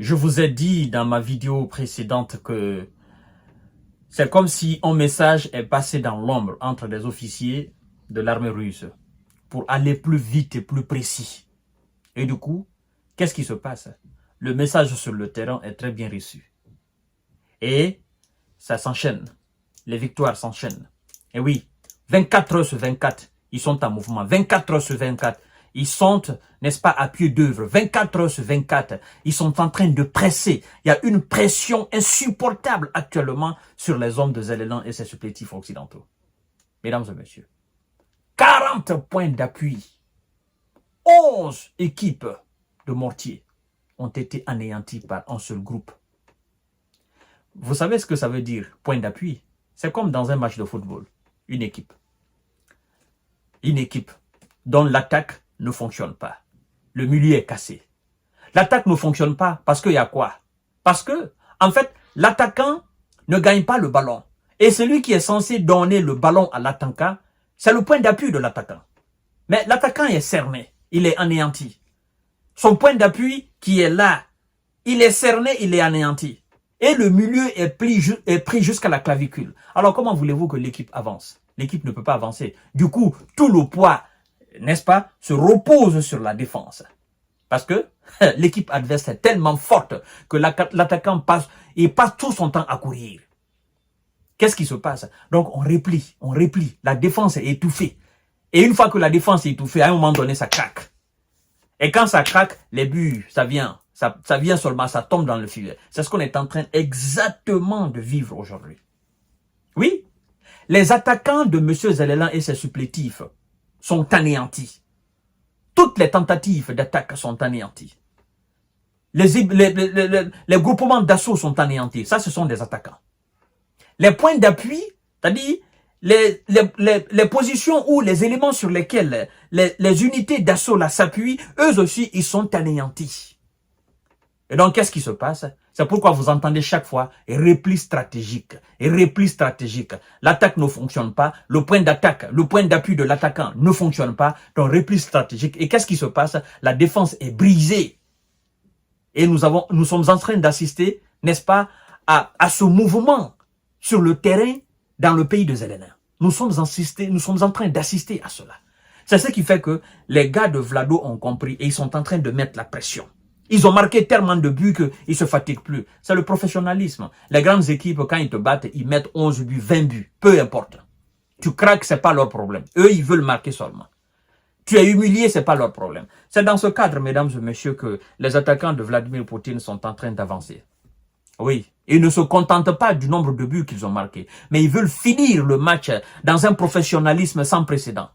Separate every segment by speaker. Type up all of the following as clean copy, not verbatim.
Speaker 1: Je vous ai dit dans ma vidéo précédente que c'est comme si un message est passé dans l'ombre entre les officiers de l'armée russe pour aller plus vite et plus précis. Et du coup, qu'est-ce qui se passe? Le message sur le terrain est très bien reçu. Et ça s'enchaîne. Les victoires s'enchaînent. Et oui, 24 heures sur 24, ils sont en mouvement. 24 heures sur 24, ils sont, n'est-ce pas, à pied d'œuvre. 24 heures sur 24, ils sont en train de presser. Il y a une pression insupportable actuellement sur les hommes de Zelensky et ses supplétifs occidentaux. Mesdames et messieurs, 40 points d'appui, 11 équipes de mortiers ont été anéanties par un seul groupe. Vous savez ce que ça veut dire, point d'appui? C'est comme dans un match de football, une équipe. Une équipe dont l'attaque ne fonctionne pas. Le milieu est cassé. L'attaque ne fonctionne pas parce qu'il y a quoi? Parce que, en fait, l'attaquant ne gagne pas le ballon. Et celui qui est censé donner le ballon à l'attaquant, c'est le point d'appui de l'attaquant. Mais l'attaquant est cerné, il est anéanti. Son point d'appui qui est là, il est cerné, il est anéanti. Et le milieu est pris jusqu'à la clavicule. Alors comment voulez-vous que l'équipe avance? L'équipe ne peut pas avancer. Du coup, tout le poids, n'est-ce pas, se repose sur la défense. Parce que l'équipe adverse est tellement forte que l'attaquant passe tout son temps à courir. Qu'est-ce qui se passe? Donc on replie. La défense est étouffée. Et une fois que la défense est étouffée, à un moment donné, ça craque. Et quand ça craque, les buts, ça vient seulement, ça tombe dans le filet. C'est ce qu'on est en train exactement de vivre aujourd'hui. Oui, les attaquants de M. Zelensky et ses supplétifs sont anéantis. Toutes les tentatives d'attaque sont anéanties. Les groupements d'assaut sont anéantis. Ça, ce sont des attaquants. Les points d'appui, c'est-à-dire les positions ou les éléments sur lesquels les unités d'assaut s'appuient, eux aussi, ils sont anéantis. Et donc, qu'est-ce qui se passe? C'est pourquoi vous entendez chaque fois repli stratégique. Et repli stratégique. L'attaque ne fonctionne pas. Le point d'attaque, le point d'appui de l'attaquant ne fonctionne pas. Donc, repli stratégique. Et qu'est-ce qui se passe? La défense est brisée. Et nous sommes en train d'assister, n'est-ce pas, à ce mouvement sur le terrain dans le pays de Zelensky. Nous sommes en train d'assister à cela. C'est ce qui fait que les gars de Vlado ont compris et ils sont en train de mettre la pression. Ils ont marqué tellement de buts qu'ils ne se fatiguent plus. C'est le professionnalisme. Les grandes équipes, quand ils te battent, ils mettent 11 buts, 20 buts. Peu importe. Tu craques, ce n'est pas leur problème. Eux, ils veulent marquer seulement. Tu es humilié, ce n'est pas leur problème. C'est dans ce cadre, mesdames et messieurs, que les attaquants de Vladimir Poutine sont en train d'avancer. Oui, ils ne se contentent pas du nombre de buts qu'ils ont marqués, mais ils veulent finir le match dans un professionnalisme sans précédent.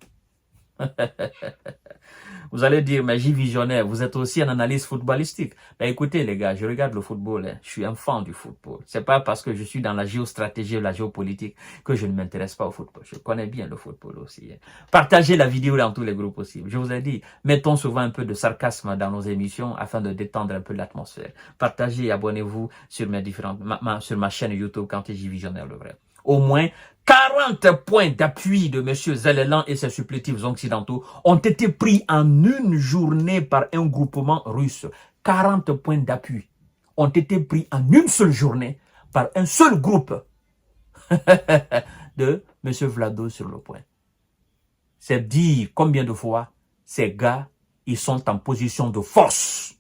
Speaker 1: Vous allez dire, mais J Visionnaire, vous êtes aussi un analyste footballistique. Ben écoutez les gars, je regarde le football, hein. Je suis un fan du football. C'est pas parce que je suis dans la géostratégie ou la géopolitique que je ne m'intéresse pas au football. Je connais bien le football aussi. Hein. Partagez la vidéo dans tous les groupes possibles. Je vous ai dit, mettons souvent un peu de sarcasme dans nos émissions afin de détendre un peu l'atmosphère. Partagez et abonnez-vous sur sur ma chaîne YouTube Kanté J Visionnaire le vrai. Au moins 40 points d'appui de M. Zelensky et ses supplétifs occidentaux ont été pris en une journée par un groupement russe. 40 points d'appui ont été pris en une seule journée par un seul groupe de M. Vlado sur le point. C'est dire combien de fois ces gars, ils sont en position de force.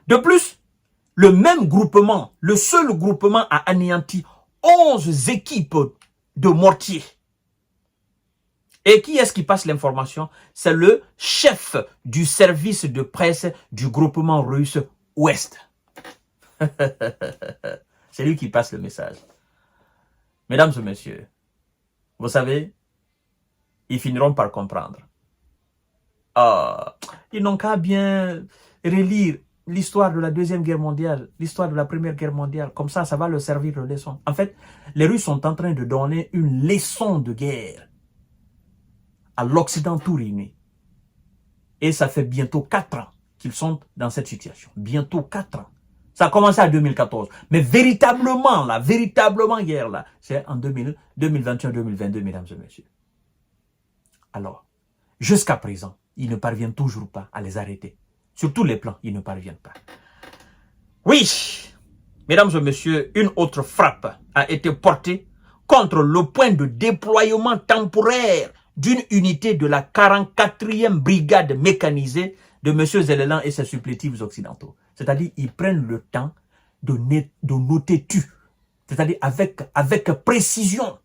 Speaker 1: De plus, le même groupement, le seul groupement a anéanti 11 équipes de mortiers. Et qui est-ce qui passe l'information? C'est le chef du service de presse du groupement russe Ouest. C'est lui qui passe le message. Mesdames et messieurs, vous savez, ils finiront par comprendre. Ils n'ont qu'à bien relire l'histoire de la Deuxième Guerre mondiale, l'histoire de la Première Guerre mondiale. Comme ça va leur servir de leçon. En fait, les Russes sont en train de donner une leçon de guerre à l'Occident tout réuni. Et ça fait bientôt 4 ans qu'ils sont dans cette situation. Bientôt 4 ans. Ça a commencé en 2014. Mais véritablement, guerre, là, c'est en 2021-2022, mesdames et messieurs. Alors, jusqu'à présent, ils ne parviennent toujours pas à les arrêter. Sur tous les plans, ils ne parviennent pas. Oui, mesdames et messieurs, une autre frappe a été portée contre le point de déploiement temporaire d'une unité de la 44e brigade mécanisée de M. Zellelan et ses supplétifs occidentaux. C'est-à-dire, ils prennent le temps de noter tout. C'est-à-dire, avec précision.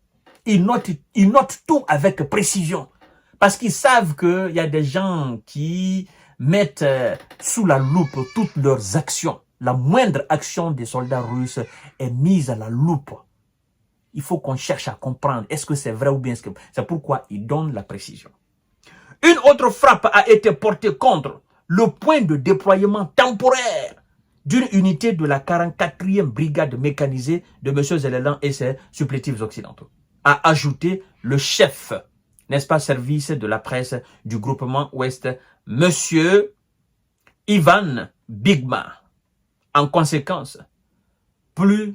Speaker 1: Ils notent tout avec précision. Parce qu'ils savent qu'il y a des gens qui mettent sous la loupe toutes leurs actions. La moindre action des soldats russes est mise à la loupe. Il faut qu'on cherche à comprendre. Est-ce que c'est vrai ou bien c'est pourquoi ils donnent la précision. Une autre frappe a été portée contre le point de déploiement temporaire d'une unité de la 44e brigade mécanisée de M. Zellelan et ses supplétifs occidentaux. A ajouté le chef, n'est-ce pas, service de la presse du groupement Ouest, M. Ivan Bigma. En conséquence, plus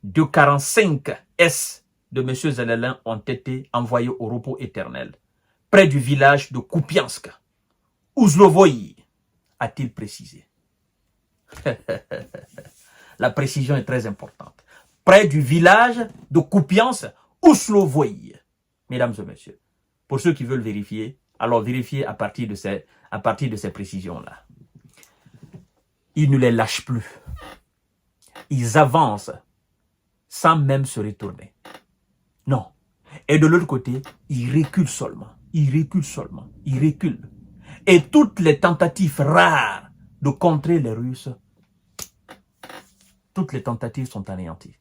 Speaker 1: de 45 S de M. Zellelan ont été envoyés au repos éternel, près du village de Kupiansk, Uzlovoï, a-t-il précisé. La précision est très importante. Près du village de Kupiansk, Uzlovoï. Mesdames et messieurs, pour ceux qui veulent vérifier, alors vérifiez à partir de ces précisions-là. Ils ne les lâchent plus. Ils avancent sans même se retourner. Non. Et de l'autre côté, ils reculent seulement. Ils reculent seulement. Ils reculent. Et toutes les tentatives rares de contrer les Russes, toutes les tentatives sont anéanties.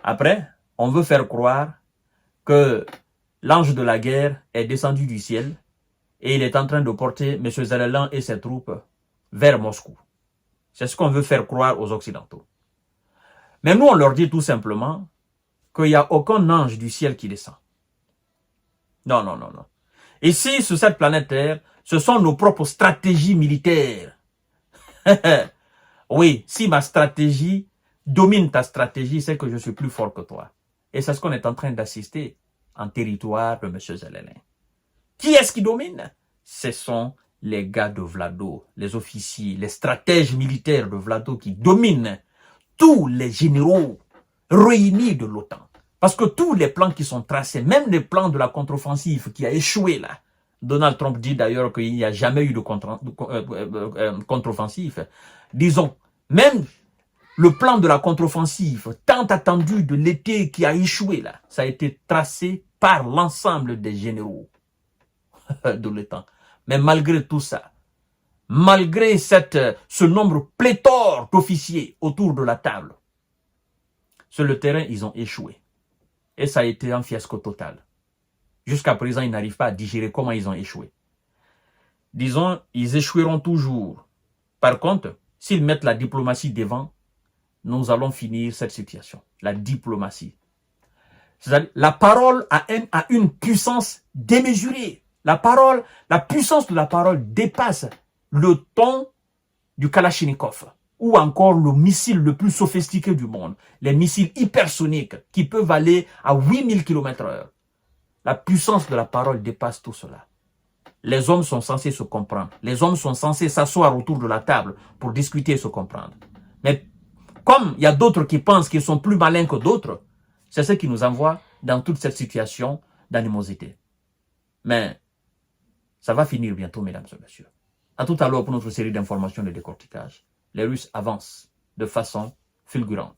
Speaker 1: Après, on veut faire croire que l'ange de la guerre est descendu du ciel et il est en train de porter M. Zellelan et ses troupes vers Moscou. C'est ce qu'on veut faire croire aux Occidentaux. Mais nous, on leur dit tout simplement qu'il n'y a aucun ange du ciel qui descend. Non, non, non, non. Ici, sur cette planète Terre, ce sont nos propres stratégies militaires. Oui, si ma stratégie domine ta stratégie, c'est que je suis plus fort que toi. Et c'est ce qu'on est en train d'assister en territoire de M. Zellelan. Qui est-ce qui domine? Ce sont les gars de Vlado, les officiers, les stratèges militaires de Vlado qui dominent tous les généraux réunis de l'OTAN. Parce que tous les plans qui sont tracés, même les plans de la contre-offensive qui a échoué là, Donald Trump dit d'ailleurs qu'il n'y a jamais eu de contre-offensive. Disons, même le plan de la contre-offensive, tant attendu de l'été qui a échoué là, ça a été tracé par l'ensemble des généraux de l'OTAN. Mais malgré tout ça, malgré ce nombre pléthore d'officiers autour de la table, sur le terrain, ils ont échoué. Et ça a été un fiasco total. Jusqu'à présent, ils n'arrivent pas à digérer comment ils ont échoué. Disons, ils échoueront toujours. Par contre, s'ils mettent la diplomatie devant, nous allons finir cette situation. La diplomatie. La parole a une puissance démesurée. La puissance de la parole dépasse le ton du Kalachnikov ou encore le missile le plus sophistiqué du monde, les missiles hypersoniques qui peuvent aller à 8000 km/h. La puissance de la parole dépasse tout cela. Les hommes sont censés se comprendre. Les hommes sont censés s'asseoir autour de la table pour discuter et se comprendre. Mais comme il y a d'autres qui pensent qu'ils sont plus malins que d'autres, c'est ce qui nous envoie dans toute cette situation d'animosité. Mais ça va finir bientôt, mesdames et messieurs. À tout à l'heure pour notre série d'informations de décortiquage. Les Russes avancent de façon fulgurante.